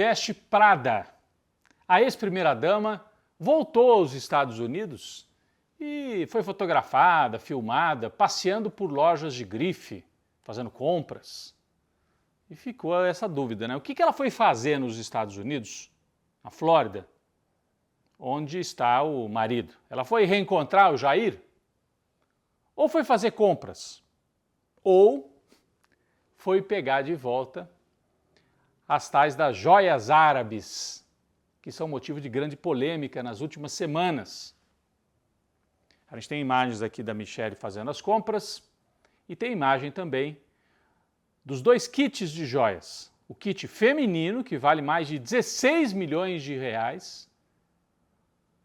veste Prada. A ex-primeira-dama voltou aos Estados Unidos e foi fotografada, filmada, passeando por lojas de grife, fazendo compras. E ficou essa dúvida, né? O que ela foi fazer nos Estados Unidos, na Flórida, onde está o marido? Ela foi reencontrar o Jair? Ou foi fazer compras? Ou foi pegar de volta as tais das joias árabes, que são motivo de grande polêmica nas últimas semanas. A gente tem imagens aqui da Michelle fazendo as compras e tem imagem também dos dois kits de joias. O kit feminino, que vale mais de 16 milhões de reais.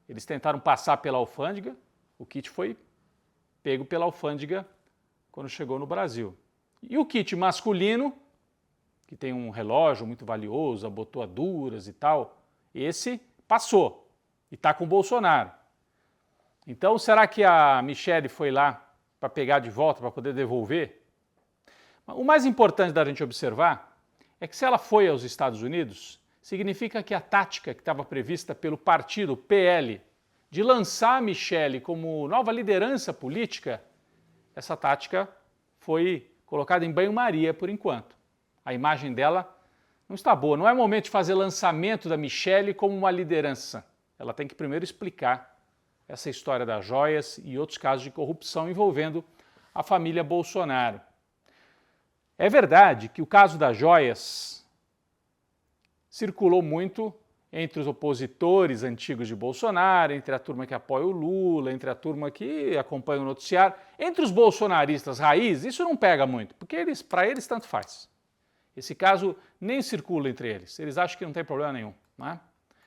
Eles tentaram passar pela alfândega, o kit foi pego pela alfândega quando chegou no Brasil. E o kit masculino, que tem um relógio muito valioso, abotoaduras e tal, esse passou e está com o Bolsonaro. Então, será que a Michelle foi lá para pegar de volta, para poder devolver? O mais importante da gente observar é que se ela foi aos Estados Unidos, significa que a tática que estava prevista pelo partido PL de lançar a Michelle como nova liderança política, essa tática foi colocada em banho-maria por enquanto. A imagem dela não está boa. Não é momento de fazer lançamento da Michelle como uma liderança. Ela tem que primeiro explicar essa história das joias e outros casos de corrupção envolvendo a família Bolsonaro. É verdade que o caso das joias circulou muito entre os opositores antigos de Bolsonaro, entre a turma que apoia o Lula, entre a turma que acompanha o noticiário. Entre os bolsonaristas raiz, isso não pega muito, porque para eles tanto faz. Esse caso nem circula entre eles, eles acham que não tem problema nenhum. Não é?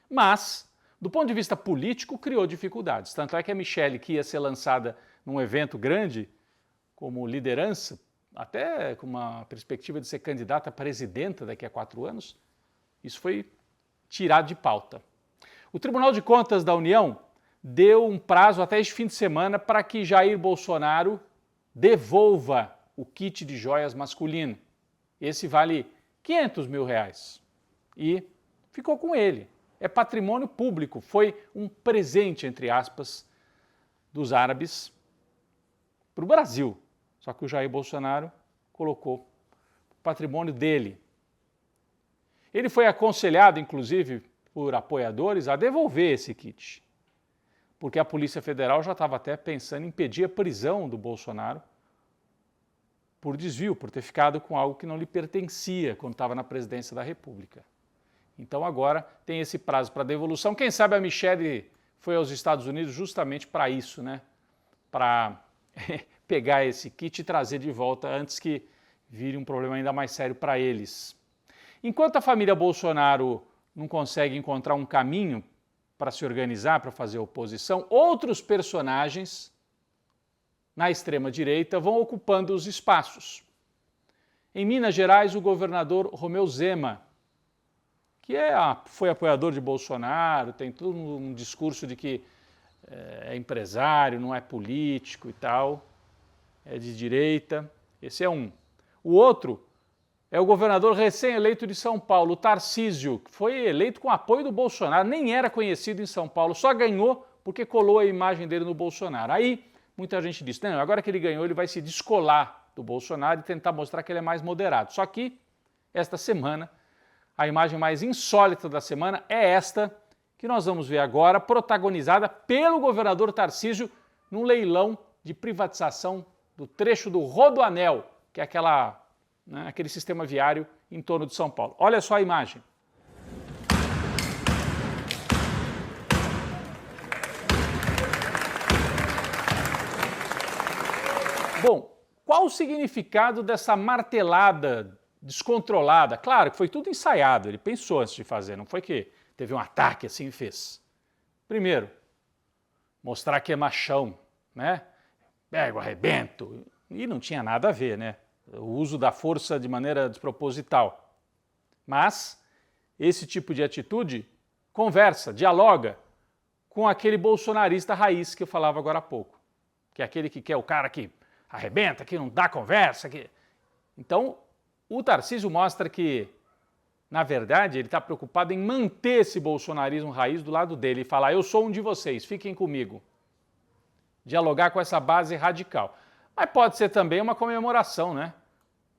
Mas, do ponto de vista político, criou dificuldades. Tanto é que a Michelle, que ia ser lançada num evento grande, como liderança, até com uma perspectiva de ser candidata a presidenta daqui a 4 anos, isso foi tirado de pauta. O Tribunal de Contas da União deu um prazo até este fim de semana para que Jair Bolsonaro devolva o kit de joias masculino. Esse vale 500 mil reais e ficou com ele. É patrimônio público, foi um presente, entre aspas, dos árabes para o Brasil. Só que o Jair Bolsonaro colocou o patrimônio dele. Ele foi aconselhado, inclusive, por apoiadores a devolver esse kit, porque a Polícia Federal já estava até pensando em impedir a prisão do Bolsonaro por desvio, por ter ficado com algo que não lhe pertencia quando estava na presidência da República. Então agora tem esse prazo para devolução. Quem sabe a Michelle foi aos Estados Unidos justamente para isso, né? Para pegar esse kit e trazer de volta antes que vire um problema ainda mais sério para eles. Enquanto a família Bolsonaro não consegue encontrar um caminho para se organizar, para fazer oposição, outros personagens na extrema-direita vão ocupando os espaços. Em Minas Gerais, o governador Romeu Zema, que foi apoiador de Bolsonaro, tem todo um discurso de que é empresário, não é político e tal, é de direita, esse é um. O outro é o governador recém-eleito de São Paulo, o Tarcísio, que foi eleito com apoio do Bolsonaro, nem era conhecido em São Paulo, só ganhou porque colou a imagem dele no Bolsonaro. Aí muita gente disse, não, agora que ele ganhou ele vai se descolar do Bolsonaro e tentar mostrar que ele é mais moderado. Só que esta semana, a imagem mais insólita da semana é esta, que nós vamos ver agora, protagonizada pelo governador Tarcísio num leilão de privatização do trecho do Rodoanel, que é aquele sistema viário em torno de São Paulo. Olha só a imagem. Bom, qual o significado dessa martelada descontrolada? Claro que foi tudo ensaiado, ele pensou antes de fazer, não foi que teve um ataque assim e fez. Primeiro, mostrar que é machão, né? Pego, arrebento, e não tinha nada a ver, né? O uso da força de maneira desproposital. Mas esse tipo de atitude conversa, dialoga com aquele bolsonarista raiz que eu falava agora há pouco, que é aquele que quer o cara que arrebenta, que não dá conversa. Então, o Tarcísio mostra que Na verdade, ele está preocupado em manter esse bolsonarismo raiz do lado dele e falar: eu sou um de vocês, fiquem comigo. Dialogar com essa base radical. Mas pode ser também uma comemoração, né?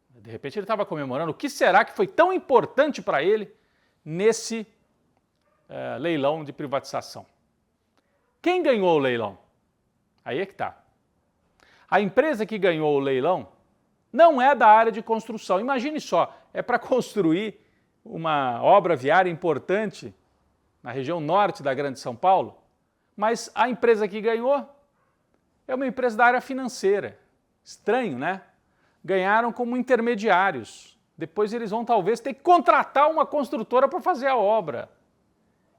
De repente ele estava comemorando. O que será que foi tão importante para ele nesse leilão de privatização? Quem ganhou o leilão? Aí é que está. A empresa que ganhou o leilão não é da área de construção. Imagine só, é para construir uma obra viária importante na região norte da Grande São Paulo, mas a empresa que ganhou é uma empresa da área financeira. Estranho, né? Ganharam como intermediários. Depois eles vão talvez ter que contratar uma construtora para fazer a obra.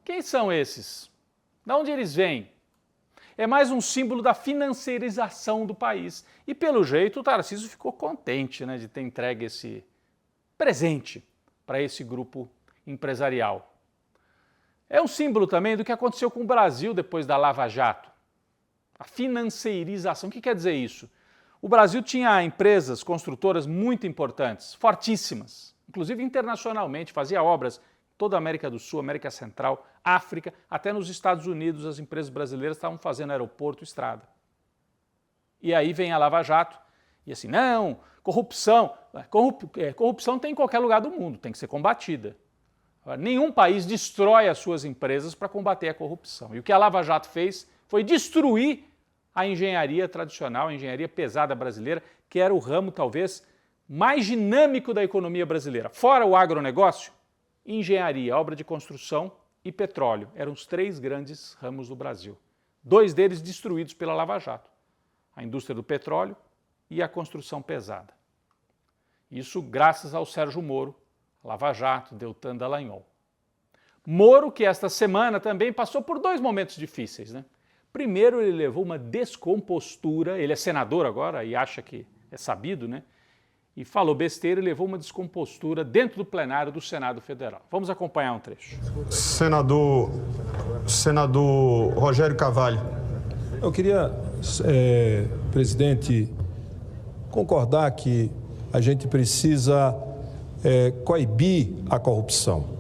Quem são esses? De onde eles vêm? É mais um símbolo da financeirização do país. E pelo jeito o Tarcísio ficou contente, né, de ter entregue esse presente para esse grupo empresarial. É um símbolo também do que aconteceu com o Brasil depois da Lava Jato. A financeirização. O que quer dizer isso? O Brasil tinha empresas construtoras muito importantes, fortíssimas, inclusive internacionalmente, fazia obras em toda a América do Sul, América Central, África, até nos Estados Unidos as empresas brasileiras estavam fazendo aeroporto, estrada. E aí vem a Lava Jato e assim, não, corrupção. Corrupção tem em qualquer lugar do mundo, tem que ser combatida. Agora, nenhum país destrói as suas empresas para combater a corrupção. E o que a Lava Jato fez foi destruir a engenharia tradicional, a engenharia pesada brasileira, que era o ramo talvez mais dinâmico da economia brasileira. Fora o agronegócio, engenharia, obra de construção e petróleo. Eram os três grandes ramos do Brasil. Dois deles destruídos pela Lava Jato. A indústria do petróleo e a construção pesada. Isso graças ao Sérgio Moro, Lava Jato, Deltan Dallagnol. Moro, que esta semana também passou por dois momentos difíceis, né? Primeiro, ele levou uma descompostura, ele é senador agora e acha que é sabido, né? E falou besteira e levou uma descompostura dentro do plenário do Senado Federal. Vamos acompanhar um trecho. Senador Rogério Carvalho. Eu queria, presidente, concordar que a gente precisa coibir a corrupção.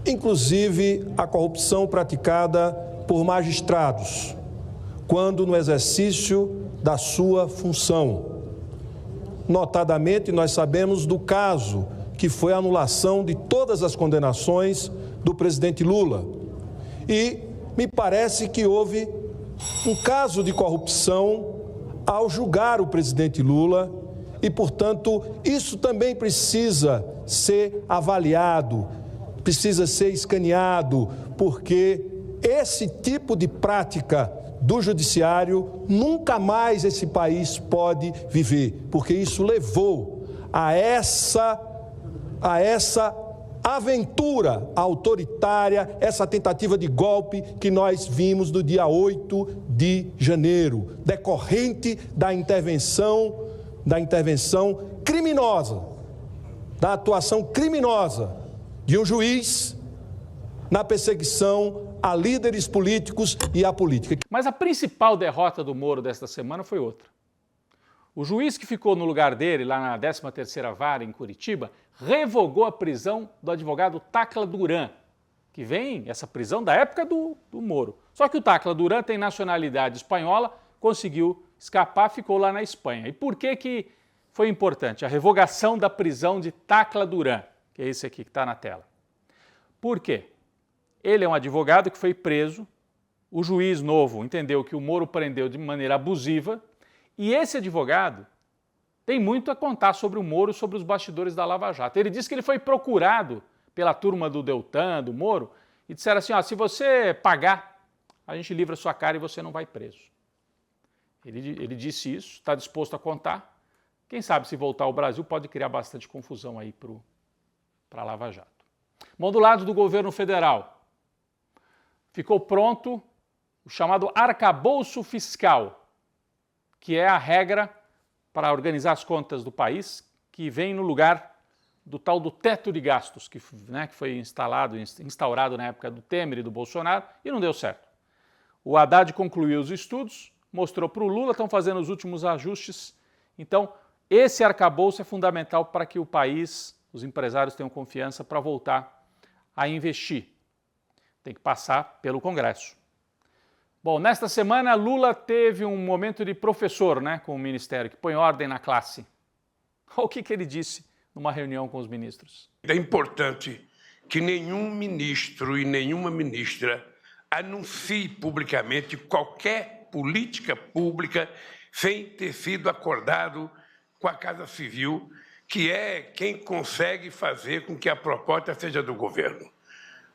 Inclusive a corrupção praticada por magistrados, quando no exercício da sua função. Notadamente, nós sabemos do caso que foi a anulação de todas as condenações do presidente Lula. E me parece que houve um caso de corrupção ao julgar o presidente Lula e, portanto, isso também precisa ser avaliado, precisa ser escaneado, porque esse tipo de prática do judiciário nunca mais esse país pode viver, porque isso levou a essa aventura autoritária, essa tentativa de golpe que nós vimos no dia 8 de janeiro, decorrente da intervenção criminosa, da atuação criminosa de um juiz na perseguição a líderes políticos e à política. Mas a principal derrota do Moro desta semana foi outra. O juiz que ficou no lugar dele, lá na 13ª Vara, em Curitiba, revogou a prisão do advogado Tacla Duran, que vem, essa prisão, da época do Moro. Só que o Tacla Duran tem nacionalidade espanhola, conseguiu escapar, ficou lá na Espanha. E por que foi importante a revogação da prisão de Tacla Duran, que é esse aqui que está na tela? Por quê? Ele é um advogado que foi preso, o juiz novo entendeu que o Moro prendeu de maneira abusiva, e esse advogado tem muito a contar sobre o Moro, sobre os bastidores da Lava Jato. Ele disse que ele foi procurado pela turma do Deltan, do Moro, e disseram assim, se você pagar, a gente livra sua cara e você não vai preso. Ele disse isso, está disposto a contar. Quem sabe se voltar ao Brasil pode criar bastante confusão aí para a Lava Jato. Bom, do lado do governo federal, ficou pronto o chamado arcabouço fiscal, que é a regra para organizar as contas do país, que vem no lugar do tal do teto de gastos, que foi instaurado na época do Temer e do Bolsonaro, e não deu certo. O Haddad concluiu os estudos, mostrou para o Lula, estão fazendo os últimos ajustes. Então, esse arcabouço é fundamental para que o país os empresários tenham confiança para voltar a investir. Tem que passar pelo Congresso. Bom, nesta semana Lula teve um momento de professor, né, com o Ministério, que põe ordem na classe. Olha o que ele disse numa reunião com os ministros. É importante que nenhum ministro e nenhuma ministra anuncie publicamente qualquer política pública sem ter sido acordado com a Casa Civil, que é quem consegue fazer com que a proposta seja do governo.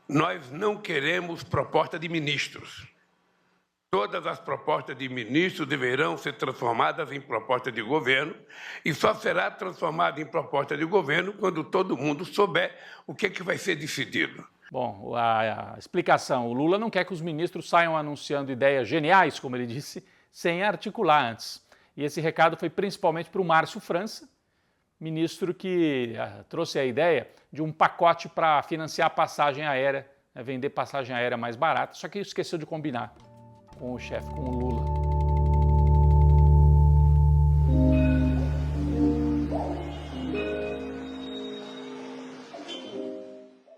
Nós não queremos proposta de ministros. Todas as propostas de ministros deverão ser transformadas em proposta de governo e só será transformada em proposta de governo quando todo mundo souber o que vai ser decidido. Bom, a explicação, o Lula não quer que os ministros saiam anunciando ideias geniais, como ele disse, sem articular antes. E esse recado foi principalmente para o Márcio França, ministro que trouxe a ideia de um pacote para financiar a passagem aérea, vender passagem aérea mais barata, só que esqueceu de combinar com o chefe, com o Lula.